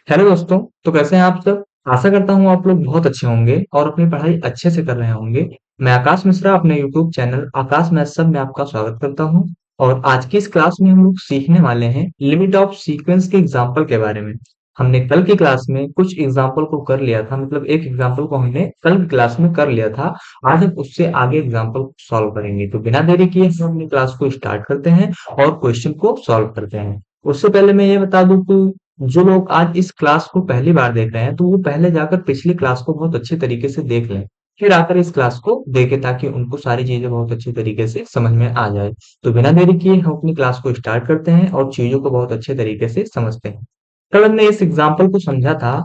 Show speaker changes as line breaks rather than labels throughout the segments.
Hello दोस्तों। तो कैसे हैं आप सब? आशा करता हूँ आप लोग बहुत अच्छे होंगे और अपनी पढ़ाई अच्छे से कर रहे होंगे। मैं आकाश मिश्रा अपने यूट्यूब चैनल आकाश मैथ सब में आपका स्वागत करता हूँ। और आज की इस क्लास में हम लोग सीखने वाले हैं लिमिट ऑफ सीक्वेंस के एग्जाम्पल के बारे में। हमने कल की क्लास में कुछ एग्जाम्पल को कर लिया था, मतलब एक एग्जाम्पल को हमने कल की क्लास में कर लिया था। आज हम उससे आगे एग्जाम्पल को सॉल्व करेंगे। तो बिना देरी किए हम अपनी क्लास को स्टार्ट करते हैं और क्वेश्चन को सॉल्व करते हैं। उससे पहले मैं ये बता दूं कि जो लोग आज इस क्लास को पहली बार देख रहे हैं तो वो पहले जाकर पिछली क्लास को बहुत अच्छे तरीके से देख लें, फिर आकर इस क्लास को देखें ताकि उनको सारी चीजें बहुत अच्छे तरीके से समझ में आ जाए। तो बिना देरी किए हम अपनी क्लास को स्टार्ट करते हैं और चीजों को बहुत अच्छे तरीके से समझते हैं। कल हमने इस एग्जाम्पल को समझा था,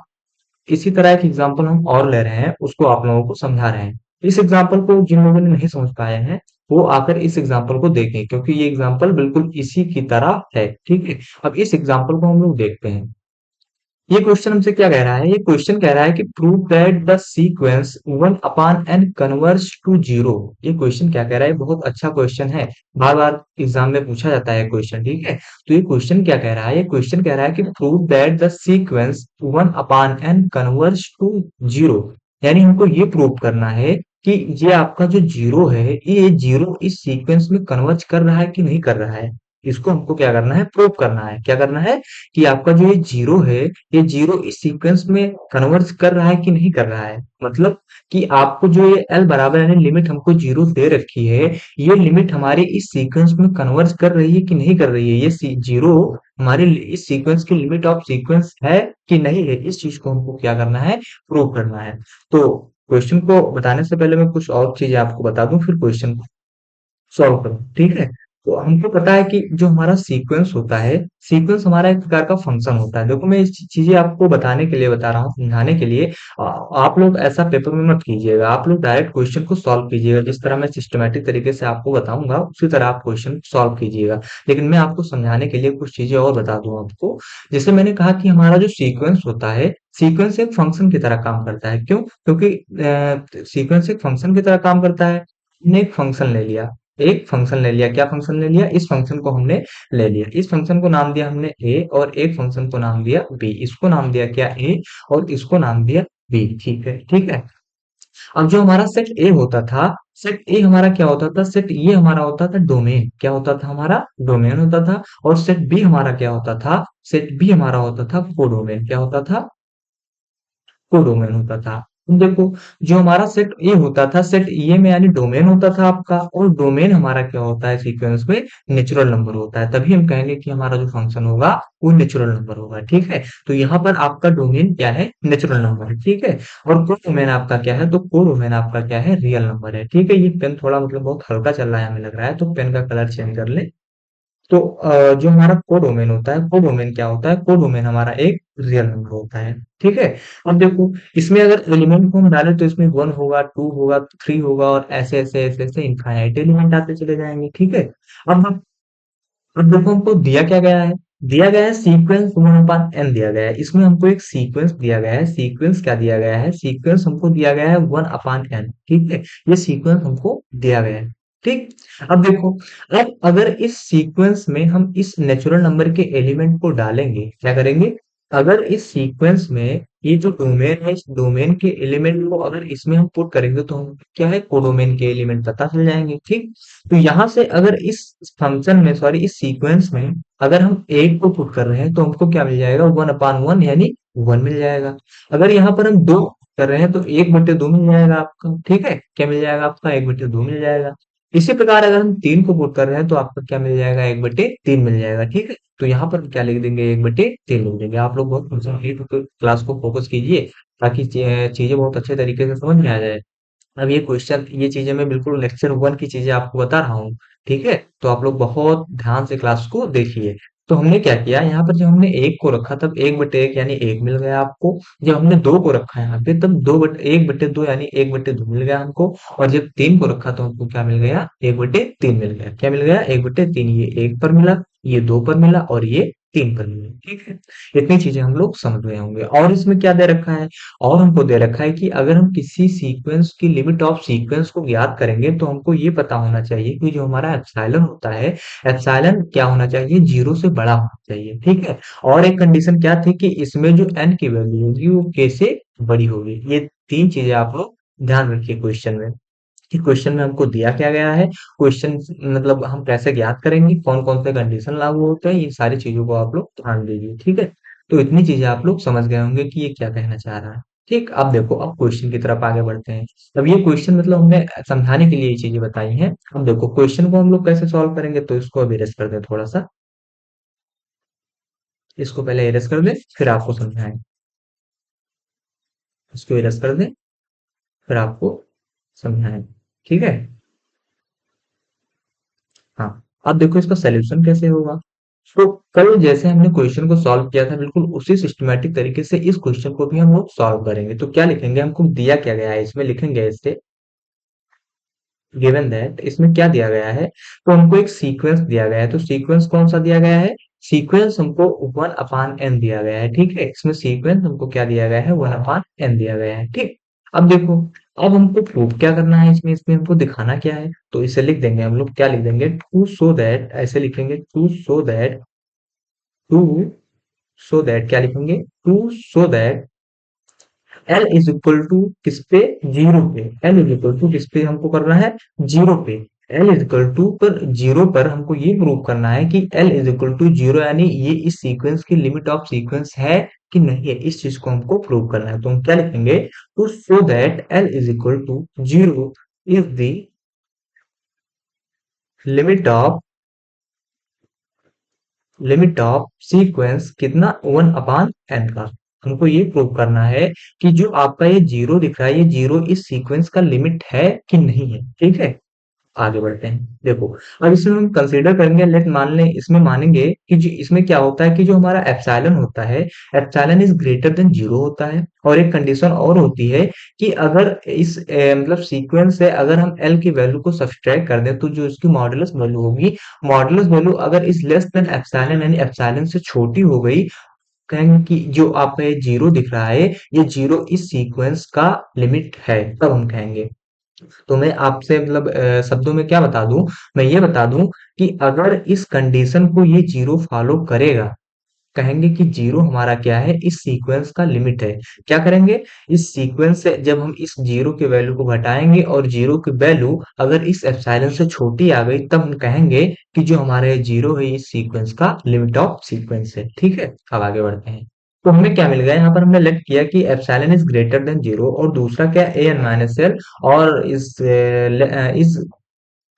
इसी तरह एक एग्जाम्पल हम और ले रहे हैं, उसको आप लोगों को समझा रहे हैं। इस एग्जाम्पल को जिन लोगों ने नहीं समझ पाए हैं वो आकर इस एग्जाम्पल को देखें, क्योंकि ये एग्जाम्पल बिल्कुल इसी की तरह है। ठीक है, अब इस एग्जाम्पल को हम लोग देखते हैं। ये क्वेश्चन हमसे क्या कह रहा है? ये क्वेश्चन कह रहा है कि prove that the sequence 1 upon n converge to zero. ये क्वेश्चन क्या कह रहा है? बहुत अच्छा क्वेश्चन है, बार बार एग्जाम में पूछा जाता है क्वेश्चन। ठीक है, तो ये क्वेश्चन क्या कह रहा है? ये क्वेश्चन कह रहा है कि prove that the sequence 1 upon n converge to zero. यानी हमको ये प्रूव करना है कि ये आपका जो जीरो है, ये जीरो इस सीक्वेंस में कन्वर्ज कर रहा है कि नहीं कर रहा है। इसको हमको क्या करना है? प्रूव करना है। क्या करना है? कि आपका जो ये जीरो है, ये जीरो इस सीक्वेंस में कन्वर्ज कर रहा है कि नहीं कर रहा है। मतलब कि आपको जो ये एल बराबर यानी लिमिट हमको जीरो दे रखी है, ये लिमिट हमारे इस सीक्वेंस में कन्वर्ज कर रही है कि नहीं कर रही है। ये जीरो हमारे इस सीक्वेंस की लिमिट ऑफ सीक्वेंस है कि नहीं है। इस चीज को हमको क्या करना है? प्रूव करना है। तो क्वेश्चन को बताने से पहले मैं कुछ और चीजें आपको बता दूं, फिर क्वेश्चन को सॉल्व करो। ठीक है, तो हमको पता है कि जो हमारा सीक्वेंस होता है, सीक्वेंस हमारा एक प्रकार का फंक्शन होता है। देखो मैं इस चीजें आपको बताने के लिए बता रहा हूँ, समझाने के लिए। आप लोग ऐसा पेपर में मत कीजिएगा, आप लोग डायरेक्ट क्वेश्चन को सॉल्व कीजिएगा। जिस तरह मैं सिस्टमेटिक तरीके से आपको बताऊंगा उसी तरह आप क्वेश्चन सॉल्व कीजिएगा। लेकिन मैं आपको समझाने के लिए कुछ चीजें और बता दूं आपको। जैसे मैंने कहा कि हमारा जो सीक्वेंस होता है, सीक्वेंस एक फंक्शन की तरह काम करता है। क्यों? क्योंकि सीक्वेंस एक फंक्शन की तरह काम करता है। हमने एक फंक्शन ले लिया, एक फंक्शन ले लिया। क्या फंक्शन ले लिया? इस फंक्शन को हमने ले लिया। इस फंक्शन को नाम दिया हमने ए, और एक फंक्शन को नाम दिया बी। इसको नाम दिया क्या? ए, और इसको नाम दिया बी। ठीक है, ठीक है। अब जो हमारा सेट ए होता था, सेट ए हमारा क्या होता था? सेट ये हमारा होता था डोमेन। क्या होता था? हमारा डोमेन होता था। और सेट बी हमारा क्या होता था? सेट बी हमारा होता था कोडोमेन। क्या होता था? कोडोमेन होता था। अब देखो, जो हमारा सेट ए होता था, सेट ए में यानी डोमेन होता था आपका, और डोमेन हमारा क्या होता है सीक्वेंस में? नेचुरल नंबर होता है। तभी हम कहेंगे कि हमारा जो फंक्शन होगा वो नेचुरल नंबर होगा। ठीक है, तो यहाँ पर आपका डोमेन क्या है? नेचुरल नंबर है। ठीक है, और कोडोमेन आपका क्या है? तो कोडोमेन आपका क्या है? रियल नंबर है। ठीक है, ये पेन थोड़ा मतलब बहुत हल्का चल रहा है हमें लग रहा है, तो पेन का कलर चेंज कर ले। तो जो हमारा कोडोमेन होता है, कोडोमेन क्या होता है? कोडोमेन हमारा एक रियल नंबर होता है। ठीक है, अब देखो, इसमें अगर एलिमेंट को हम डालें तो इसमें वन होगा, टू होगा, थ्री होगा, और ऐसे ऐसे ऐसे ऐसे इनफाइनाइट एलिमेंट आते चले जाएंगे। ठीक है, अब हम अब देखो हमको दिया क्या गया है? दिया गया है सीक्वेंस वन अपान एन दिया गया है। इसमें हमको एक सीक्वेंस दिया गया है। सीक्वेंस क्या दिया गया है? सीक्वेंस हमको दिया गया है वन अपान एन। ठीक है, ये सीक्वेंस हमको दिया गया है। ठीक, अब देखो, अब अगर इस सीक्वेंस में हम इस नेचुरल नंबर के एलिमेंट को डालेंगे, क्या करेंगे? अगर इस सीक्वेंस में ये जो डोमेन है, इस डोमेन के एलिमेंट को अगर इसमें हम पुट करेंगे तो हम क्या है? कोडोमेन के एलिमेंट पता चल जाएंगे। ठीक, तो यहां से अगर इस फंक्शन में, सॉरी इस सीक्वेंस में अगर हम एक को पुट कर रहे हैं तो हमको क्या मिल जाएगा? वन अपान वन यानी वन मिल जाएगा। अगर यहाँ पर हम दो कर रहे हैं तो एक बटे दो मिल जाएगा आपका। ठीक है, क्या मिल जाएगा आपका? एक बटे दो मिल जाएगा। इसी प्रकार अगर हम तीन को पुट कर रहे हैं तो आपका क्या मिल जाएगा? एक बटे तीन मिल जाएगा। ठीक है, तो यहाँ पर हम क्या लिख देंगे? एक बटे तीन लिख देंगे। आप लोग बहुत क्लास को फोकस कीजिए ताकि चीजें बहुत अच्छे तरीके से समझ में आ जाए। अब ये क्वेश्चन, ये चीजें मैं बिल्कुल लेक्चर वन की चीजें आपको बता रहा हूँ। ठीक है, तो आप लोग बहुत ध्यान से क्लास को देखिए। तो हमने क्या किया यहाँ पर? जब हमने एक को रखा तब एक बटे एक यानी एक मिल गया आपको। जब हमने दो को रखा यहाँ पे तब दो बटे एक बटे दो यानी एक बटे दो मिल गया हमको। और जब तीन को रखा तो हमको क्या मिल गया? एक बटे तीन मिल गया। क्या मिल गया? एक बटे तीन। ये एक पर मिला, ये दो पर मिला, और ये 3 करनी है, ठीक है? इतनी चीजें हम लोग समझ गए होंगे। और इसमें क्या दे रखा है? और हमको दे रखा है कि अगर हम किसी सीक्वेंस की लिमिट ऑफ सीक्वेंस को ज्ञात करेंगे तो हमको ये पता होना चाहिए कि जो हमारा एप्सिलॉन होता है, एप्सिलॉन क्या होना चाहिए? 0 से बड़ा होना चाहिए, ठीक है? और एक कंडीशन क्या थी कि इसमें जो n की वैल्यू होगी वो k से बड़ी होगी। ये 3 चीजें आप लोग ध्यान रखिए क्वेश्चन में, कि क्वेश्चन में हमको दिया क्या गया है, क्वेश्चन मतलब हम कैसे ज्ञात करेंगे, कौन-कौन से कंडीशन लागू होते हैं, ये सारी चीज़ों को आप लोग ध्यान दीजिए, ठीक है? तो इतनी चीज़ें आप लोग समझ गए होंगे कि ये क्या कहना चाह रहा है। ठीक, अब देखो, अब क्वेश्चन की तरफ आगे बढ़ते हैं। अब ये क्वेश्चन मतलब हमने समझाने के लिए ये चीज़ें बताई हैं। अब देखो क्वेश्चन को हम लोग कैसे सॉल्व करेंगे, तो इसको अभी इरेज़ कर दें थोड़ा-सा, इसको पहले इरेज़ कर दें, फिर आपको समझाएँ। इसको इरेज़ कर दें, फिर आपको समझाएँ, ठीक है? हाँ, अब देखो इसका सॉल्यूशन कैसे होगा। तो कल जैसे हमने क्वेश्चन को सॉल्व किया था बिल्कुल उसी सिस्टमैटिक तरीके से इस क्वेश्चन को भी हम लोग सॉल्व करेंगे। तो क्या लिखेंगे, हमको दिया क्या गया है, इसमें लिखेंगे ऐसे, गिवन दैट, इसमें क्या दिया गया है, तो हमको एक सीक्वेंस दिया गया है। तो सीक्वेंस कौन सा दिया गया है? सीक्वेंस हमको 1/n दिया गया है, ठीक है? इसमें सीक्वेंस हमको क्या दिया गया है? 1/n दिया गया है, ठीक? अब देखो, अब हमको प्रूव क्या करना है, इसमें इसमें हमको दिखाना क्या है, तो इसे लिख देंगे हम लोग, क्या लिख देंगे, टू सो दैट, ऐसे लिखेंगे, टू सो दैट क्या लिखेंगे, to so that L is equal to किस पे, जीरो पे। एल इज इक्वल टू किस पे हमको करना है, जीरो पे। एल इज इक्वल टू पर जीरो पर हमको ये प्रूव करना है कि L is equal to zero, यानी ये इस सीक्वेंस की लिमिट ऑफ सीक्वेंस है कि नहीं है, इस चीज को हमको प्रूव करना है। तो हम क्या लिखेंगे, to so that L is equal to zero is the limit of sequence कितना, 1/n का। हमको ये प्रूव करना है कि जो आपका ये जीरो दिख रहा है, ये जीरो इस सीक्वेंस का लिमिट है कि नहीं है, ठीक है? आगे बढ़ते हैं। देखो, अब इसमें हम कंसीडर करेंगे, लेट मान लें, इसमें मानेंगे कि जो इसमें क्या होता है कि जो हमारा एप्सिलॉन होता है, epsilon is greater than zero होता है। और एक कंडीशन और होती है कि अगर इस मतलब सीक्वेंस से अगर हम एल की वैल्यू को सब्सट्रैक्ट कर दें तो जो इसकी मॉडुलस वैल्यू होगी, मॉडुलस वैल्यू अगर इज लेस देन एप्सिलॉन यानी एप्सिलॉन से छोटी हो गई, कहेंगे कि जो आपका ये जीरो दिख रहा है, ये जीरो इस सीक्वेंस का लिमिट है, तब हम कहेंगे। तो मैं आपसे मतलब शब्दों में क्या बता दूं, मैं ये बता दूं कि अगर इस कंडीशन को ये जीरो फॉलो करेगा, कहेंगे कि जीरो हमारा क्या है, इस सीक्वेंस का लिमिट है। क्या करेंगे, इस सीक्वेंस से जब हम इस जीरो की वैल्यू को घटाएंगे और जीरो की वैल्यू अगर इस एप्सिलॉन से छोटी आ गई, तब हम कहेंगे कि जो हमारा ये जीरो है इस सीक्वेंस का लिमिट ऑफ सीक्वेंस है, ठीक है? अब आगे बढ़ते हैं। तो हमें क्या मिल गया, यहाँ पर हमने लेट किया कि epsilon is greater than zero, और दूसरा क्या, ए एन माइनस एल, और इज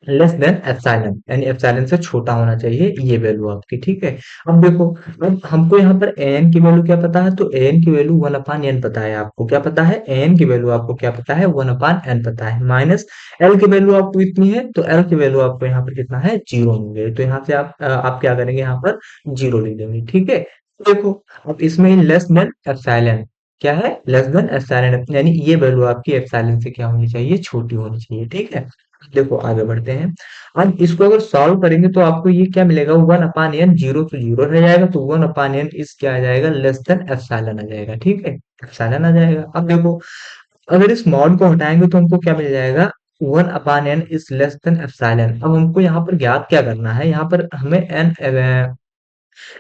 लेस देन एप्सिलॉन, यानी एप्सिलॉन से छोटा होना चाहिए ये वैल्यू आपकी, ठीक है? अब देखो, अब हमको यहाँ पर एन की वैल्यू क्या पता है, तो एन की वैल्यू 1/n पता है। आपको क्या पता है, एन की वैल्यू आपको क्या पता है, 1/n पता है, माइनस एल की वैल्यू आपको इतनी है, तो एल की वैल्यू आपको यहाँ पर कितना है, जीरो होंगे। तो यहाँ से आप क्या करेंगे, यहाँ पर जीरो लिख देंगे, ठीक है? देखो, अब इसमें लेस देन एप्सिलॉन, क्या है, लेस देन एप्सिलॉन, यानी ये वैल्यू आपकी एप्सिलॉन से क्या होनी चाहिए, छोटी होनी चाहिए, ठीक है? देखो आगे बढ़ते हैं। अब इसको अगर सॉल्व करेंगे तो आपको ये क्या मिलेगा, 1/n, जीरो तो जीरो रह जाएगा, तो 1/n इस क्या आ जाएगा, लेस देन एप्सिलॉन आ जाएगा, ठीक है? एप्सिलॉन आ जाएगा। अब देखो, अगर इस मॉड को हटाएंगे तो हमको क्या मिल जाएगा, 1/n is less than epsilon. अब हमको यहाँ पर ज्ञात क्या करना है, यहाँ पर हमें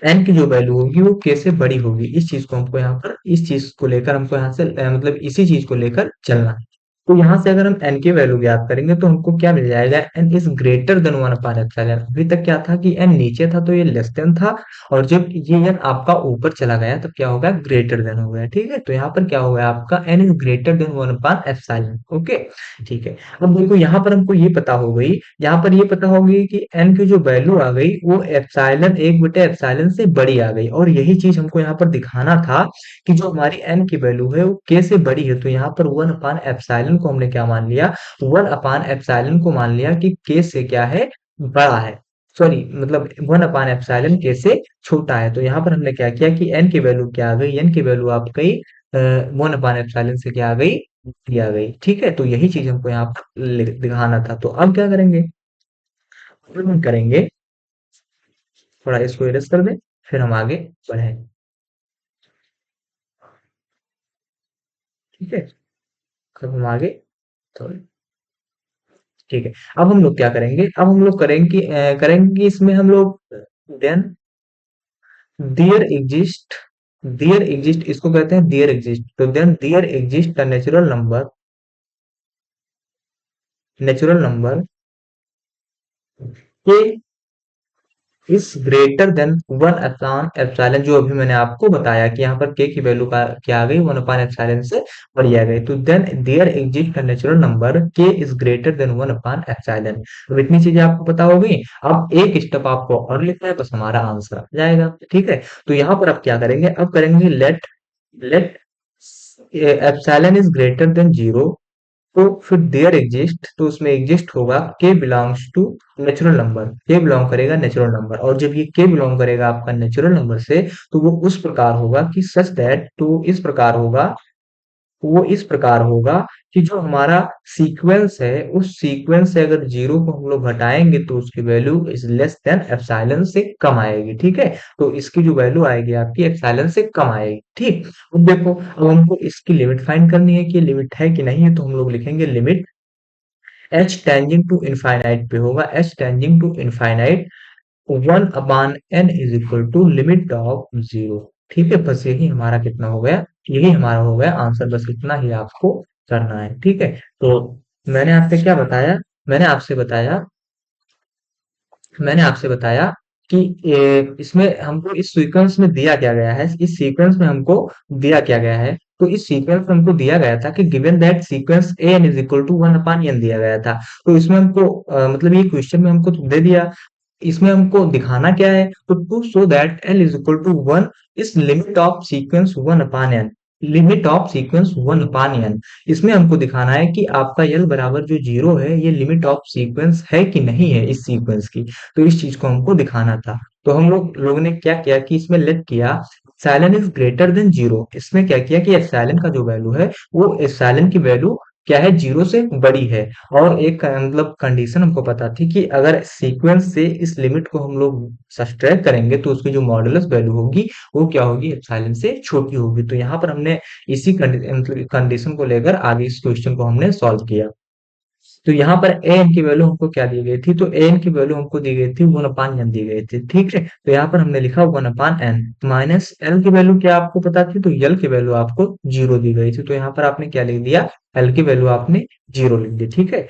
एन की जो वैल्यू होगी वो k से बड़ी होगी, इस चीज को हमको यहाँ पर, इस चीज को लेकर हमको यहाँ से मतलब इसी चीज को लेकर चलना है। तो यहाँ से अगर हम n की वैल्यू ज्ञात करेंगे तो हमको क्या मिल जाएगा, n इज ग्रेटर देन 1/एप्सिलॉन। अभी तक क्या था कि n नीचे था तो ये लेस देन था, और जब ये n आपका ऊपर चला गया तब क्या होगा, ग्रेटर देन हो गया, ठीक है? तो यहाँ पर क्या हो गया आपका, n इज ग्रेटर देन 1/एप्सिलॉन, ओके, ठीक है? अब देखो यहाँ पर हमको ये पता हो गई, यहाँ पर ये पता होगी कि n की जो वैल्यू आ गई वो एप्सिलॉन 1/एप्सिलॉन से बड़ी आ गई, और यही चीज हमको यहाँ पर दिखाना था कि जो हमारी n की वैल्यू है वो k से बड़ी है। तो यहाँ पर 1/एप्सिलॉन को हमने क्या मान लिया, 1/एप्सिलॉन को मान लिया कि k से क्या है, बड़ा है, सॉरी मतलब 1/एप्सिलॉन k से छोटा है। तो यहाँ पर हमने क्या किया कि n की वैल्यू क्या आ गई, n की वैल्यू आप गई 1/एप्सिलॉन से क्या आ गई, आ गई, ठीक है? तो यही चीज हमको यहाँ पर दिखाना था। तो अब क्या करेंगे, अब हम करेंगे, थोड़ा इसको इरेज कर दें, फिर हम आगे बढ़े। ठीक है, अब हम आगे तो ठीक है। अब हम लोग क्या करेंगे, अब हम लोग करेंगे कि इसमें हम लोग देन देयर एग्जिस्ट इसको कहते हैं देयर एग्जिस्ट। तो then there exist a natural number के is greater than one upon epsilon, जो अभी मैंने आपको बताया कि यहाँ पर के की वैल्यू का क्या आ गई, वन अपॉन एप्सिलॉन से बड़ी आ गई। तो then there exist a natural number के is greater than one upon epsilon. अब इतनी चीजें आपको पता हो गई। अब एक स्टेप आपको और लिखना है, बस हमारा आंसर आ जाएगा। ठीक है, तो यहाँ पर अब क्या करेंगे, अब करेंगे let epsilon is greater than zero. तो फिर देयर एग्जिस्ट, तो उसमें एग्जिस्ट होगा K belongs to natural number, K belong करेगा नेचुरल नंबर। और जब ये के बिलोंग करेगा आपका नेचुरल नंबर से, तो वो उस प्रकार होगा कि सच दैट, तो इस प्रकार होगा, वो इस प्रकार होगा कि जो हमारा सीक्वेंस है, उस सीक्वेंस से अगर जीरो को हम लोग घटाएंगे तो उसकी value is less than epsilon से कम आएगी। ठीक है, तो इसकी जो वैल्यू आएगी आपकी एप्सिलॉन से कम आएगी। ठीक, अब देखो, अब हमको इसकी लिमिट फाइंड करनी है कि लिमिट है कि नहीं है। तो हम लोग लिखेंगे limit H tending to infinite पे होगा, H tending to infinite one upon N is equal to limit of zero. ठीक है, बस यही हमारा कितना हो गया, यही हमारा हो गया आंसर। बस इतना ही आपको करना है। ठीक है, तो मैंने आपसे क्या बताया, मैंने आपसे बताया मैंने आपसे बताया कि इसमें हमको इस सीक्वेंस में दिया क्या गया है, इस सीक्वेंस में हमको दिया क्या गया है। तो इस सीक्वेंस में हमको दिया गया था कि given that sequence A N is equal to one upon N दिया गया था। तो इसमें हमको मतलब ये क्वेश्चन में हमको तो दे दिया, इसमें हमको दिखाना क्या है, तो to show that L is equal to one इस limit of sequence one upon n, limit of sequence one upon n. इसमें हमको दिखाना है कि आपका एल बराबर जो जीरो है, ये लिमिट ऑफ सीक्वेंस है कि नहीं है इस सीक्वेंस की। तो इस चीज को हमको दिखाना था। तो हम लोगों ने क्या किया कि इसमें लेट किया epsilon is greater than zero. इसमें क्या किया कि एप्सिलॉन का जो वैल्यू है, वो एप्सिलॉन की वैल्यू क्या है, जीरो से बड़ी है। और एक मतलब कंडीशन हमको पता थी कि अगर सीक्वेंस से इस लिमिट को हम लोग सब्ट्रैक्ट करेंगे तो उसकी जो मॉडुलस वैल्यू होगी, वो क्या होगी, एप्सिलॉन से छोटी होगी। तो यहाँ पर हमने इसी मतलब कंडीशन को लेकर आगे इस क्वेश्चन को हमने सॉल्व किया। तो यहाँ पर ए एन की वैल्यू हमको क्या दी गई थी, तो ए एन की वैल्यू हमको दी गई थी वन अपान एन दी गई थी। ठीक है, तो यहाँ पर हमने लिखा one upon N minus L की वैल्यू क्या आपको पता थी, तो एल की वैल्यू आपको जीरो दी गई थी। तो यहाँ पर आपने क्या लिख दिया, एल की वैल्यू आपने जीरो लिख दी। ठीक है,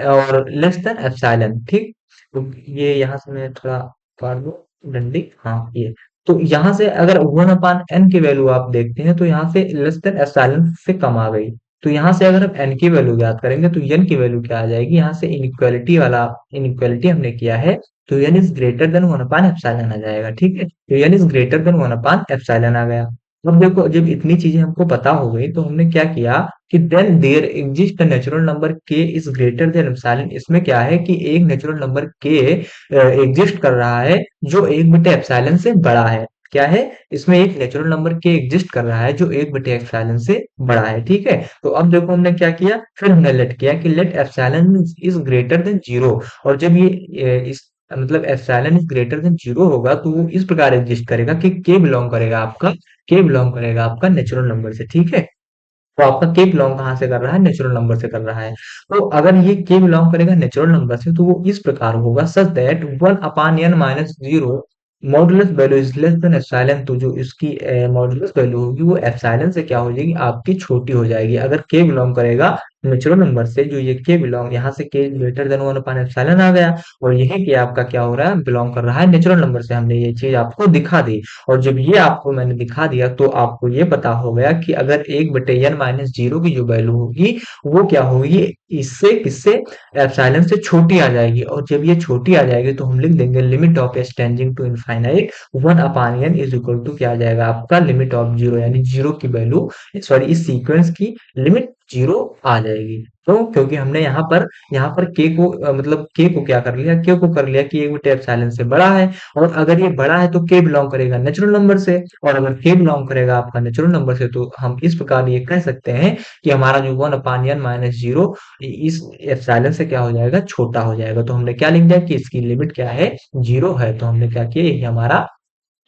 और लेस देन एप्सिलॉन। ठीक, तो ये यहाँ से मैं थोड़ा फाड़ दूं डंडी, हाँ ये। तो यहाँ से अगर वन अपान एन की वैल्यू आप देखते हैं, तो यहाँ से लेस देन एप्सिलॉन से कम आ गई। तो यहाँ से अगर हम एन की वैल्यू ज्ञात करेंगे तो एन की वैल्यू क्या आ जाएगी, यहाँ से इनइक्वालिटी हमने किया है, तो n is greater than one upon epsilon आ जाएगा। ठीक है, तो n is greater than one upon epsilon आ गया। अब देखो, जब इतनी चीजें हमको पता हो गई, तो हमने क्या किया कि then there exist natural number के इज ग्रेटर देन एप्सिलॉन। इसमें क्या है कि एक नेचुरल नंबर के एग्जिस्ट कर रहा है जो एक बटे एप्सिलॉन से बड़ा है। क्या है, इसमें एक नेचुरल नंबर के एग्जिस्ट कर रहा है जो एक बटे एप्सिलॉन से बड़ा है। ठीक है, तो अब देखो हमने क्या किया, फिर हमने लेट किया कि let epsilon is greater than zero. और जब ये इस मतलब epsilon is greater than zero होगा, तो वो इस प्रकार एग्जिस्ट करेगा कि के बिलोंग करेगा आपका नेचुरल नंबर से। ठीक है, तो आपका के बिलोंग कहाँ से कर रहा है, नेचुरल नंबर से कर रहा है। तो अगर ये के बिलोंग करेगा नेचुरल नंबर से, तो वो इस प्रकार होगा such that one upon N minus zero modulus value is less than epsilon. तो जो इसकी मॉडुलस वैल्यू होगी, वो एप्सिलॉन से क्या हो जाएगी, आपकी छोटी हो जाएगी। अगर के बिलोंग करेगा नेचुरल नंबर से, जो ये के बिलोंग यहाँ से k greater than one upon epsilon आ गया, और यही के आपका क्या हो रहा है, बिलोंग कर रहा है नेचुरल नंबर से। हमने ये चीज आपको दिखा दी। और जब ये आपको मैंने दिखा दिया, तो आपको ये पता हो गया कि अगर एक बटे एन माइनस जीरो की जो वैल्यू होगी, वो क्या होगी, इससे किससे, एप्सिलॉन से छोटी आ जाएगी। और जब ये छोटी आ जाएगी, तो हम लिख देंगे limit of s tending to infinite one upon n is equal to क्या आ जाएगा आपका, लिमिट ऑफ जीरो, यानी जीरो की वैल्यू, सॉरी इस सीक्वेंस की लिमिट जीरो आ जाएगी। तो क्योंकि हमने यहाँ पर के को मतलब के को क्या कर लिया, के को कर लिया कि एक बटे एप्सिलॉन से बड़ा है। और अगर ये बड़ा है, तो के बिलोंग करेगा नेचुरल नंबर से। और अगर के बिलोंग करेगा आपका नेचुरल नंबर से, तो हम इस प्रकार ये कह सकते हैं कि हमारा जो one upon N minus zero इस एप्सिलॉन से क्या हो जाएगा, छोटा हो जाएगा। तो हमने क्या लिख दिया कि इसकी लिमिट क्या है, जीरो है। तो हमने क्या किया, यही हमारा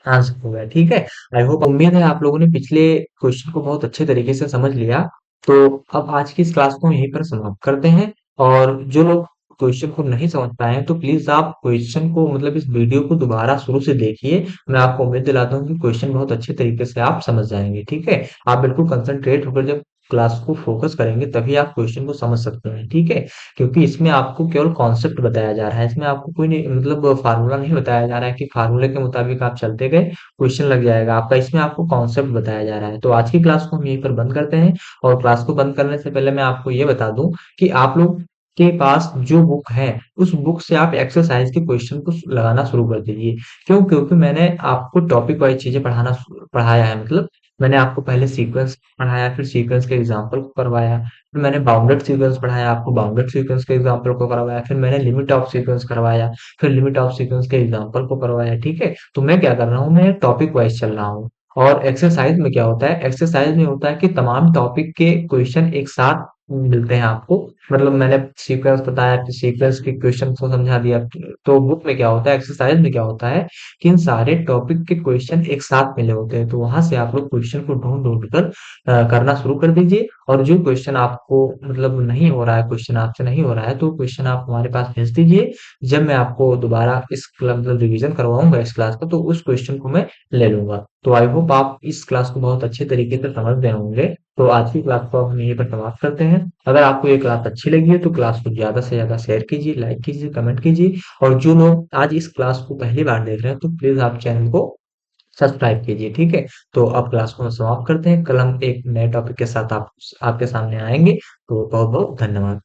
आंसर हो गया, ठीक है। आई होप, उम्मीद है आप लोगों ने पिछले क्वेश्चन को बहुत अच्छे तरीके से समझ लिया। तो अब आज की इस क्लास को यहीं पर समाप्त करते हैं। और जो लोग क्वेश्चन को नहीं समझ पाए हैं तो प्लीज आप क्वेश्चन को मतलब इस वीडियो को दोबारा शुरू से देखिए। मैं आपको उम्मीद दिलाता हूँ कि क्वेश्चन बहुत अच्छे तरीके से आप समझ जाएंगे, ठीक है। आप बिल्कुल कंसंट्रेट होकर जब क्लास को फोकस करेंगे तभी आप क्वेश्चन को समझ सकते हैं, ठीक है। क्योंकि इसमें आपको केवल कॉन्सेप्ट बताया जा रहा है, इसमें आपको कोई नहीं मतलब फार्मूला नहीं बताया जा रहा है कि फार्मूले के मुताबिक आप चलते गए क्वेश्चन लग जाएगा आपका। इसमें आपको कॉन्सेप्ट बताया जा रहा है। तो आज की क्लास को हम यहीं पर बंद करते हैं। और क्लास को बंद करने से पहले मैं आपको ये बता दूं कि आप लोग के पास जो बुक है उस बुक से आप एक्सरसाइज के क्वेश्चन को लगाना शुरू कर दीजिए। क्यों? क्योंकि मैंने आपको टॉपिक वाइज चीजें पढ़ाया है। मतलब मैंने आपको पहले सीक्वेंस पढ़ाया, फिर सीक्वेंस के एग्जाम्पल को करवाया, फिर मैंने बाउंडेड सीक्वेंस पढ़ाया, आपको बाउंडेड सीक्वेंस के एग्जाम्पल को करवाया, फिर मैंने लिमिट ऑफ सीक्वेंस करवाया, फिर लिमिट ऑफ सीक्वेंस के एग्जाम्पल को करवाया, ठीक है। तो मैं क्या कर रहा हूँ, मैं टॉपिक वाइज चल रहा हूँ। और एक्सरसाइज में क्या होता है, एक्सरसाइज में होता है कि तमाम टॉपिक के क्वेश्चन एक साथ मिलते हैं आपको। मतलब मैंने सीक्वेंस बताया, फिर सीक्वेंस के क्वेश्चन को समझा दिया। तो बुक में क्या होता है, एक्सरसाइज में क्या होता है कि इन सारे टॉपिक के क्वेश्चन एक साथ मिले होते हैं। तो वहां से आप लोग क्वेश्चन को ढूंढ ढूंढ कर करना शुरू कर दीजिए। और जो क्वेश्चन आपको मतलब नहीं हो रहा है, क्वेश्चन आपसे नहीं हो रहा है, तो क्वेश्चन आप हमारे पास भेज दीजिए। जब मैं आपको दोबारा इस मतलब रिवीजन करवाऊंगा इस क्लास का, तो उस क्वेश्चन को मैं ले लूंगा। तो आई होप आप इस क्लास को बहुत अच्छे तरीके से समझ गए होंगे। तो आज की क्लास को हम यहीं पर समाप्त करते हैं। अगर आपको ये क्लास अच्छी लगी है तो क्लास को ज्यादा से ज्यादा शेयर कीजिए, लाइक कीजिए, कमेंट कीजिए। और जो लोग आज इस क्लास को पहली बार देख रहे हैं तो प्लीज आप चैनल को सब्सक्राइब कीजिए, ठीक है। तो अब क्लास को हम समाप्त करते हैं। कल हम एक नए टॉपिक के साथ आपके सामने आएंगे। तो बहुत बहुत धन्यवाद।